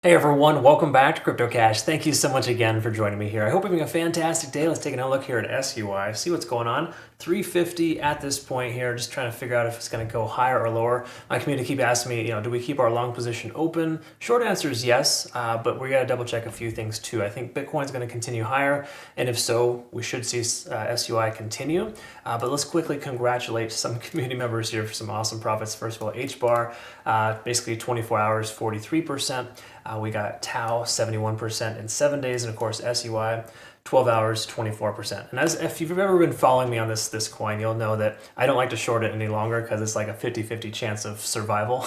Hey everyone, welcome back to Crypto Cash. Thank you so much again for joining me here. I hope you're having a fantastic day. Let's take another look here at SUI, see what's going on. 350 at this point here, just trying to figure out if it's going to go higher or lower. My community keep asking me, do we keep our long position open? Short answer is yes, but we got to double check a few things too. I think Bitcoin's going to continue higher, and if so, we should see SUI continue. But let's quickly congratulate some community members here for some awesome profits. First of all, HBAR, basically 24 hours, 43%. We got Tau 71% in 7 days, and of course SUI 12 hours, 24%. And if you've ever been following me on this coin, you'll know that I don't like to short it any longer because it's like a 50-50 chance of survival.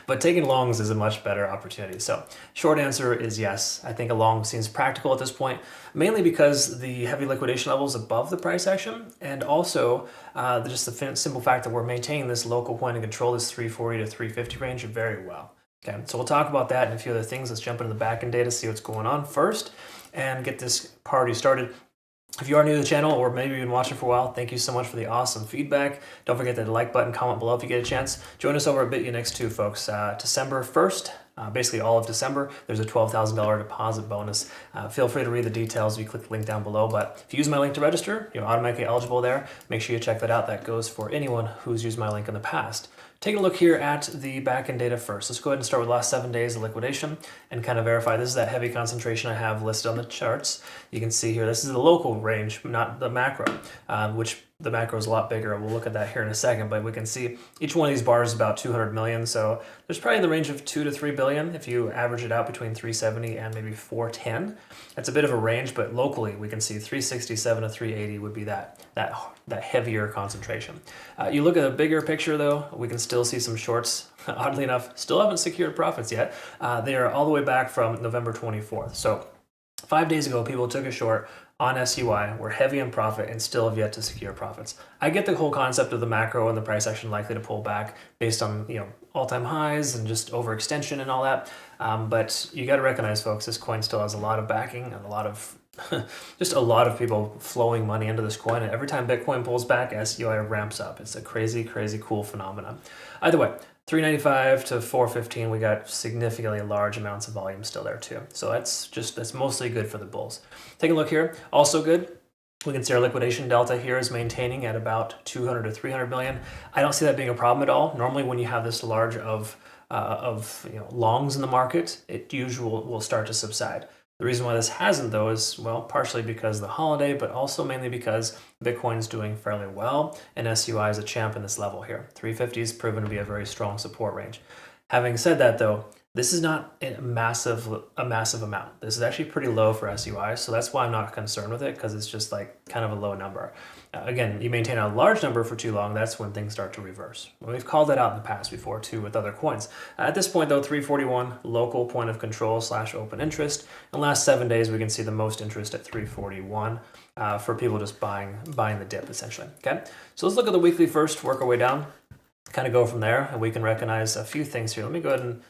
But taking longs is a much better opportunity. So short answer is yes. I think a long seems practical at this point, mainly because the heavy liquidation level is above the price action, and also just the simple fact that we're maintaining this local point of control, this 340 to 350 range, very well. Okay, so we'll talk about that and a few other things. Let's jump into the backend data, see what's going on first, and get this party started. If you are new to the channel, or maybe you've been watching for a while, thank you so much for the awesome feedback. Don't forget the like button, comment below if you get a chance. Join us over at Bitunix too, folks. December 1st, basically all of December, there's a $12,000 deposit bonus. Feel free to read the details if you click the link down below, but if you use my link to register, you're automatically eligible there. Make sure you check that out. That goes for anyone who's used my link in the past. Take a look here at the backend data first. Let's go ahead and start with the last 7 days of liquidation and kind of verify. This is that heavy concentration I have listed on the charts. You can see here, this is the local range, not the macro, which the macro is a lot bigger. We'll look at that here in a second, but we can see each one of these bars is about 200 million. So there's probably in the range of 2 to 3 billion if you average it out between 370 and maybe 410. That's a bit of a range, but locally we can see 367 to 380 would be that heavier concentration. You look at a bigger picture though, we can still see some shorts. Oddly enough, still haven't secured profits yet. They are all the way back from November 24th. So 5 days ago, people took a short on SUI, were heavy in profit, and still have yet to secure profits. I get the whole concept of the macro and the price action likely to pull back based on all-time highs and just overextension and all that. But you got to recognize, folks, this coin still has a lot of backing and a lot of just a lot of people flowing money into this coin. And every time Bitcoin pulls back, SUI ramps up. It's a crazy, crazy cool phenomenon. Either way, 395 to 415, we got significantly large amounts of volume still there too. So that's mostly good for the bulls. Take a look here, also good. We can see our liquidation delta here is maintaining at about 200 to 300 million. I don't see that being a problem at all. Normally when you have this large of longs in the market, it usually will start to subside. The reason why this hasn't though is, well, partially because of the holiday, but also mainly because Bitcoin's doing fairly well and SUI is a champ in this level here. 350 is proven to be a very strong support range. Having said that though, this is not a massive amount. This is actually pretty low for SUI, so that's why I'm not concerned with it, because it's just like kind of a low number. Again, you maintain a large number for too long, that's when things start to reverse. We've called that out in the past before too with other coins. At this point though, 341, local point of control / open interest. In the last 7 days, we can see the most interest at 341 for people just buying the dip essentially. Okay, so let's look at the weekly first, work our way down, kind of go from there, and we can recognize a few things here. Let me go ahead and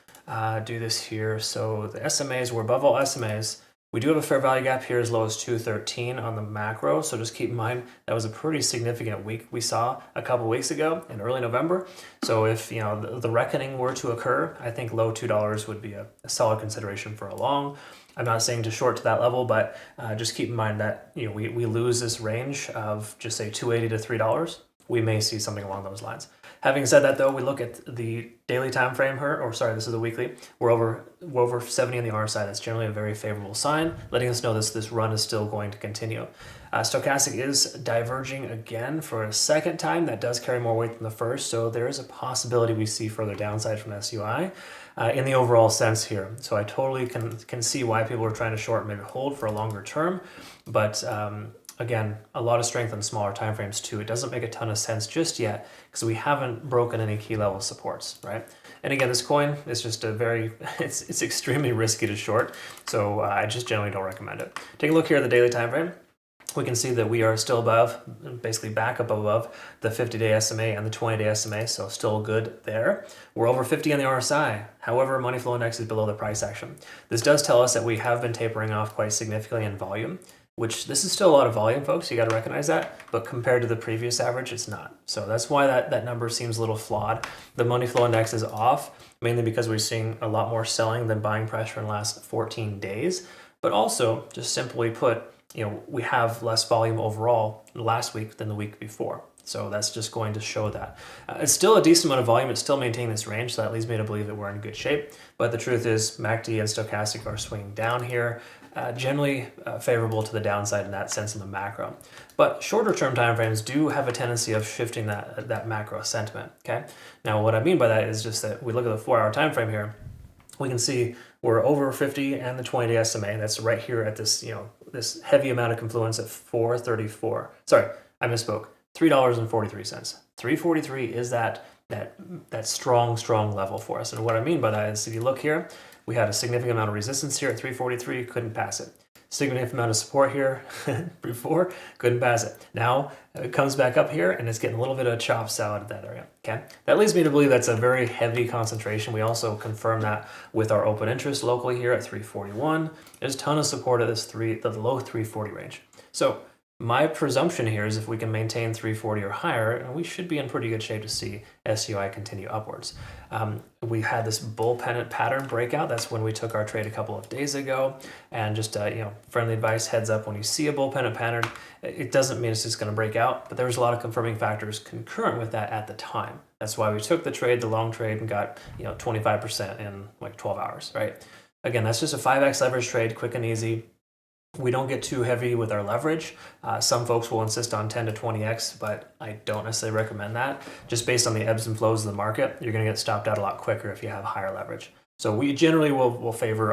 do this here. So the SMAs, we're above all SMAs. We do have a fair value gap here as low as 213 on the macro, so just keep in mind that was a pretty significant week we saw a couple weeks ago in early November. So if the reckoning were to occur, I think low $2 would be a solid consideration for a long. I'm not saying to short to that level, but just keep in mind that we lose this range of just say $2.80 to $3. We may see something along those lines. Having said that though, we look at the daily time frame here, or sorry, this is the weekly. We're over 70 on the RSI. That's generally a very favorable sign, letting us know this run is still going to continue. Stochastic is diverging again for a second time. That does carry more weight than the first, so there is a possibility we see further downside from SUI in the overall sense here. So I totally can see why people are trying to short and maybe hold for a longer term, but again, a lot of strength on smaller timeframes too. It doesn't make a ton of sense just yet because we haven't broken any key level supports, right? And again, this coin is just it's extremely risky to short, so I just generally don't recommend it. Take a look here at the daily time frame. We can see that we are still above, basically back up above the 50-day SMA and the 20-day SMA, so still good there. We're over 50 on the RSI. However, money flow index is below the price action. This does tell us that we have been tapering off quite significantly in volume. which this is still a lot of volume, folks. You got to recognize that. But compared to the previous average, it's not. So that's why that number seems a little flawed. The money flow index is off, mainly because we're seeing a lot more selling than buying pressure in the last 14 days. But also, just simply put, we have less volume overall last week than the week before. So that's just going to show that. It's still a decent amount of volume. It's still maintaining this range, so that leads me to believe that we're in good shape. But the truth is, MACD and stochastic are swinging down here, generally favorable to the downside in that sense in the macro. But shorter term timeframes do have a tendency of shifting that macro sentiment, okay? Now, what I mean by that is just that we look at the 4-hour time frame here, we can see we're over 50 and the 20-day SMA. That's right here at this, this heavy amount of confluence at 434. Sorry, I misspoke. $3.43. 343 is that strong level for us. And what I mean by that is, if you look here, we had a significant amount of resistance here at 343, couldn't pass it. Significant amount of support here before, couldn't pass it. Now it comes back up here and it's getting a little bit of chop salad at that area. Okay, that leads me to believe that's a very heavy concentration. We also confirm that with our open interest locally here at 341. There's a ton of support at the low 340 range. So my presumption here is if we can maintain 340 or higher, we should be in pretty good shape to see SUI continue upwards. We had this bull pennant pattern breakout. That's when we took our trade a couple of days ago. And just friendly advice, heads up, when you see a bull pennant pattern, it doesn't mean it's just going to break out, but there was a lot of confirming factors concurrent with that at the time. That's why we took the trade, the long trade, and got 25% in like 12 hours, right? Again, that's just a 5x leverage trade, quick and easy. We don't get too heavy with our leverage. Some folks will insist on 10 to 20x, but I don't necessarily recommend that. Just based on the ebbs and flows of the market, you're going to get stopped out a lot quicker if you have higher leverage. So we generally will favor,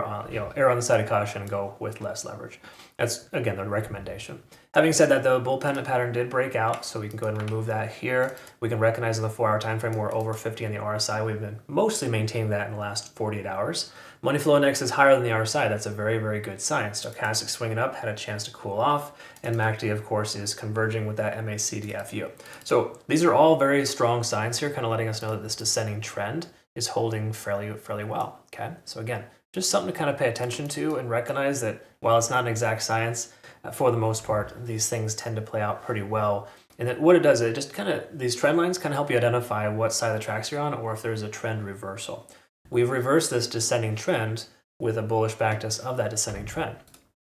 err on the side of caution and go with less leverage. That's, again, the recommendation. Having said that, the bull pennant pattern did break out, so we can go ahead and remove that here. We can recognize in the 4-hour time frame we're over 50 on the RSI. We've been mostly maintaining that in the last 48 hours. Money flow index is higher than the RSI. That's a very, very good sign. Stochastic swinging up, had a chance to cool off, and MACD, of course, is converging with that MACD-FU. So these are all very strong signs here, kind of letting us know that this descending trend is holding fairly well, okay? So again, just something to kind of pay attention to and recognize that while it's not an exact science, for the most part, these things tend to play out pretty well. And that what it does, it just kind of, these trend lines kind of help you identify what side of the tracks you're on or if there's a trend reversal. We've reversed this descending trend with a bullish backtest of that descending trend.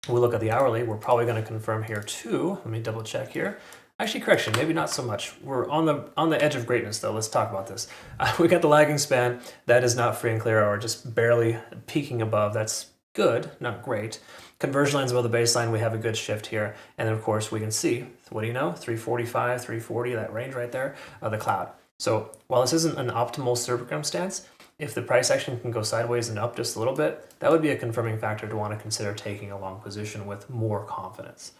We look at the hourly, we're probably going to confirm here too. Let me double check here. Actually, correction, maybe not so much. We're on the edge of greatness though. Let's talk about this. We got the lagging span. That is not free and clear or just barely peaking above. That's good, not great. Conversion lines above the baseline, we have a good shift here. And then of course we can see, what do you know? 345, 340, that range right there of the cloud. So while this isn't an optimal circumstance, if the price action can go sideways and up just a little bit, that would be a confirming factor to want to consider taking a long position with more confidence.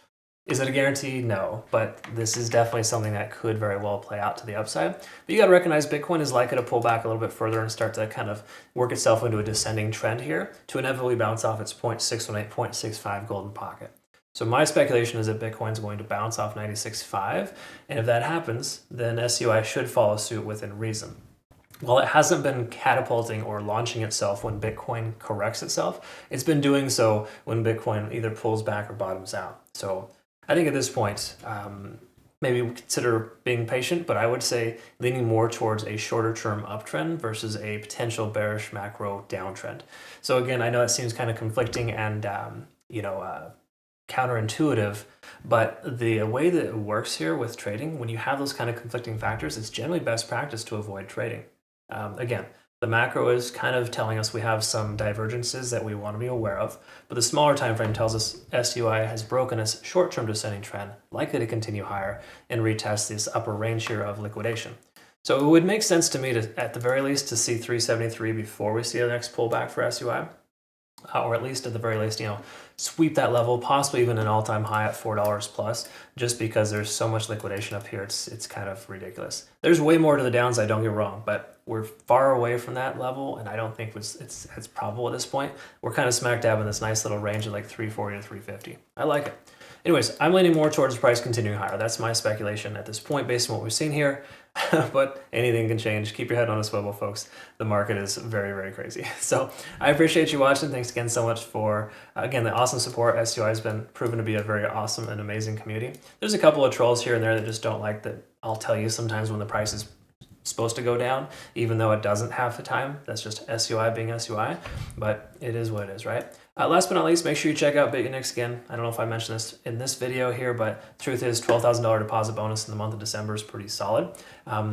Is it a guarantee? No, but this is definitely something that could very well play out to the upside. But you got to recognize Bitcoin is likely to pull back a little bit further and start to kind of work itself into a descending trend here to inevitably bounce off its 0.618, 0.65 golden pocket. So my speculation is that Bitcoin's going to bounce off 96.5, and if that happens, then SUI should follow suit within reason. While it hasn't been catapulting or launching itself when Bitcoin corrects itself, it's been doing so when Bitcoin either pulls back or bottoms out. So I think at this point, maybe consider being patient, but I would say leaning more towards a shorter term uptrend versus a potential bearish macro downtrend. So again, I know it seems kind of conflicting and counterintuitive, but the way that it works here with trading, when you have those kind of conflicting factors, it's generally best practice to avoid trading. Again, the macro is kind of telling us we have some divergences that we want to be aware of, but the smaller time frame tells us SUI has broken its short-term descending trend, likely to continue higher and retest this upper range here of liquidation. So it would make sense to me to, at the very least, to see 373 before we see the next pullback for SUI. Or at least at the very least, sweep that level, possibly even an all-time high at $4 plus, just because there's so much liquidation up here. It's kind of ridiculous. There's way more to the downside, don't get me wrong, but we're far away from that level, and I don't think it's probable at this point. We're kind of smack dab in this nice little range of like 340 to 350. I like it. anyways, I'm leaning more towards price continuing higher. That's my speculation at this point based on what we've seen here. But anything can change. Keep your head on a swivel, folks. The market is very, very crazy. So I appreciate you watching. Thanks again so much for, again, the awesome support. SUI has been proven to be a very awesome and amazing community. There's a couple of trolls here and there that just don't like that. I'll tell you sometimes when the price is supposed to go down, even though it doesn't half the time. That's just SUI being SUI, but it is what it is, right? Last but not least, make sure you check out Bitunix again. I don't know if I mentioned this in this video here, but truth is $12,000 deposit bonus in the month of December is pretty solid.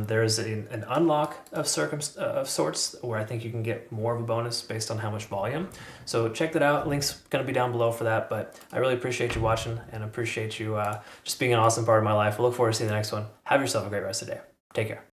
There's an unlock of sorts where I think you can get more of a bonus based on how much volume. So check that out. Link's going to be down below for that, but I really appreciate you watching and appreciate you just being an awesome part of my life. I look forward to seeing the next one. Have yourself a great rest of the day. Take care.